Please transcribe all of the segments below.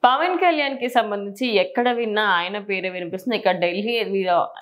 పవన్ కళ్యాణ్‌కి సంబంధించి ఎక్కడ విన్నా ఆయన పేరే వినిపిస్తుంది. ఇక్కడ ఢిల్లీ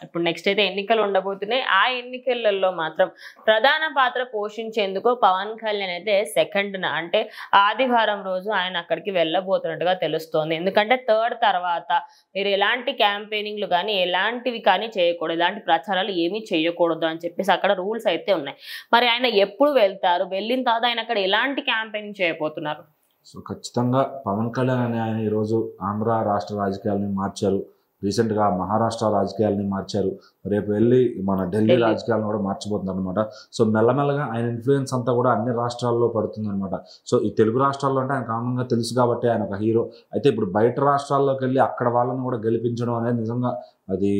ఇప్పుడు నెక్స్ట్ అయితే ఎన్నికలు ఉండబోతున్నాయి. ఆ ఎన్నికలలో మాత్రం ప్రధాన పాత్ర పోషించేందుకు పవన్ కళ్యాణ్ అయితే సెకండ్‌న అంటే ఆదివారం రోజు ఆయన అక్కడికి వెళ్ళబోతున్నట్టుగా తెలుస్తోంది. ఎందుకంటే థర్డ్ తర్వాత మీరు ఎలాంటి క్యాంపెయినింగ్‌లు గానీ, ఎలాంటివి కానీ చేయకూడదు. ఎలాంటి ప్రచారాలు ఏమీ చేయకూడదు అని చెప్పేసి అక్కడ రూల్స్ అయితే ఉన్నాయి. మరి ఆయన ఎప్పుడు వెళ్తారు? వెళ్ళిన తర్వాత ఆయన అక్కడ ఎలాంటి క్యాంపెయినింగ్ చేయబోతున్నారు? సో ఖచ్చితంగా పవన్ కళ్యాణ్ అనే ఆయన ఈరోజు ఆంధ్ర రాష్ట్ర రాజకీయాలని మార్చారు. రీసెంట్గా మహారాష్ట్ర రాజకీయాలని మార్చారు. రేపు వెళ్ళి మన ఢిల్లీ రాజకీయాలను కూడా మార్చిపోతున్నారు అనమాట. సో మెల్లమెల్లగా ఆయన ఇన్ఫ్లుయెన్స్ అంతా కూడా అన్ని రాష్ట్రాల్లో పడుతుంది అనమాట. సో ఈ తెలుగు రాష్ట్రాల్లో అంటే ఆయన కామన్గా తెలుసు కాబట్టి ఆయన ఒక హీరో. అయితే ఇప్పుడు బయట రాష్ట్రాల్లోకి వెళ్ళి అక్కడ వాళ్ళని కూడా గెలిపించడం అనేది నిజంగా అది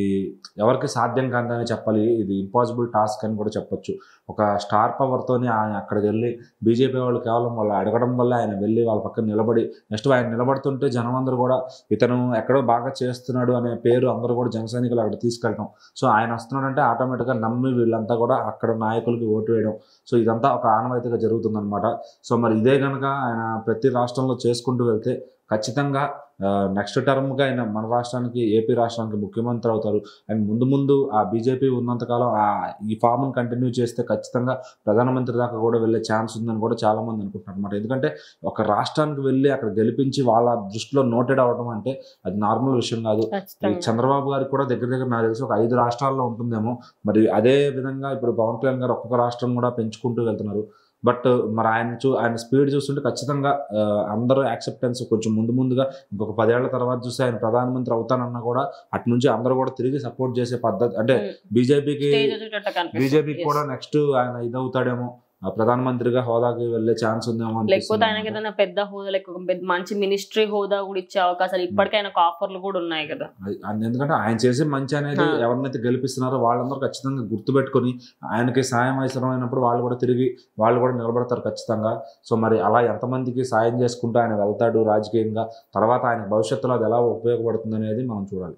ఎవరికి సాధ్యం కాదని చెప్పాలి. ఇది ఇంపాసిబుల్ టాస్క్ అని కూడా చెప్పొచ్చు. ఒక స్టార్ పవర్తోనే ఆయన అక్కడికి వెళ్ళి బీజేపీ వాళ్ళు కేవలం వాళ్ళు అడగడం వల్ల ఆయన వెళ్ళి వాళ్ళ పక్కన నిలబడి నెక్స్ట్ ఆయన నిలబడుతుంటే జనం అందరూ కూడా ఇతను ఎక్కడో బాగా చేస్తున్నాడు అనే పేరు అందరూ కూడా జన సైనికులు అక్కడ తీసుకెళ్ళడం. సో ఆయన వస్తున్నాడంటే ఆటోమేటిక్గా నమ్మి వీళ్ళంతా కూడా అక్కడ నాయకులకి ఓటు వేయడం. సో ఇదంతా ఒక ఆనవాయితీగా జరుగుతుందన్నమాట. సో మరి ఇదే కనుక ఆయన ప్రతి రాష్ట్రంలో చేసుకుంటూ వెళ్తే ఖచ్చితంగా నెక్స్ట్ టర్మ్గా ఆయన మన రాష్ట్రానికి ఏపీ రాష్ట్రానికి ముఖ్యమంత్రి అవుతారు. అండ్ ముందు ముందు ఆ బీజేపీ ఉన్నంతకాలం ఈ ఫామ్ను కంటిన్యూ చేస్తే ఖచ్చితంగా ప్రధానమంత్రి దాకా కూడా వెళ్ళే ఛాన్స్ ఉందని కూడా చాలామంది అనుకుంటున్నారు అనమాట. ఎందుకంటే ఒక రాష్ట్రానికి వెళ్ళి అక్కడ గెలిపించి వాళ్ళ దృష్టిలో నోటెడ్ అవ్వడం అంటే అది నార్మల్ విషయం కాదు. చంద్రబాబు గారికి కూడా దగ్గర నాకు తెలిసి ఒక 5 రాష్ట్రాల్లో ఉంటుందేమో. మరి అదే విధంగా ఇప్పుడు పవన్ కళ్యాణ్ గారు ఒక్కొక్క రాష్ట్రం కూడా పెంచుకుంటూ వెళ్తున్నారు. బట్ మరి ఆయన స్పీడ్ చూస్తుంటే ఖచ్చితంగా అందరూ యాక్సెప్టెన్స్ కొంచెం ముందుగా ఇంకొక 10 ఏళ్ల తర్వాత చూస్తే ఆయన ప్రధానమంత్రి అవుతానన్నా కూడా అటు నుంచి అందరూ కూడా తిరిగి సపోర్ట్ చేసే పద్ధతి అంటే బీజేపీకి కూడా నెక్స్ట్ ఆయన ఇదవుతాడేమో, ప్రధానమంత్రిగా హోదాకి వెళ్ళే ఛాన్స్ ఉందేమో. లేకపోతే ఆయనకి ఏదైనా పెద్ద హోదా మంచి మినిస్ట్రీ హోదా కూడా ఇచ్చే అవకాశాలు ఇప్పటికైనా ఆఫర్లు కూడా ఉన్నాయి కదా. ఎందుకంటే ఆయన చేసే మంచి అనేది ఎవరినైతే గెలిపిస్తున్నారో వాళ్ళందరూ ఖచ్చితంగా గుర్తుపెట్టుకొని ఆయనకి సాయం అవసరమైనప్పుడు వాళ్ళు కూడా నిలబడతారు ఖచ్చితంగా. సో మరి అలా ఎంతమందికి సాయం చేసుకుంటూ ఆయన వెళ్తాడు రాజకీయంగా, తర్వాత ఆయన భవిష్యత్తులో అది ఎలా ఉపయోగపడుతుంది అనేది మనం చూడాలి.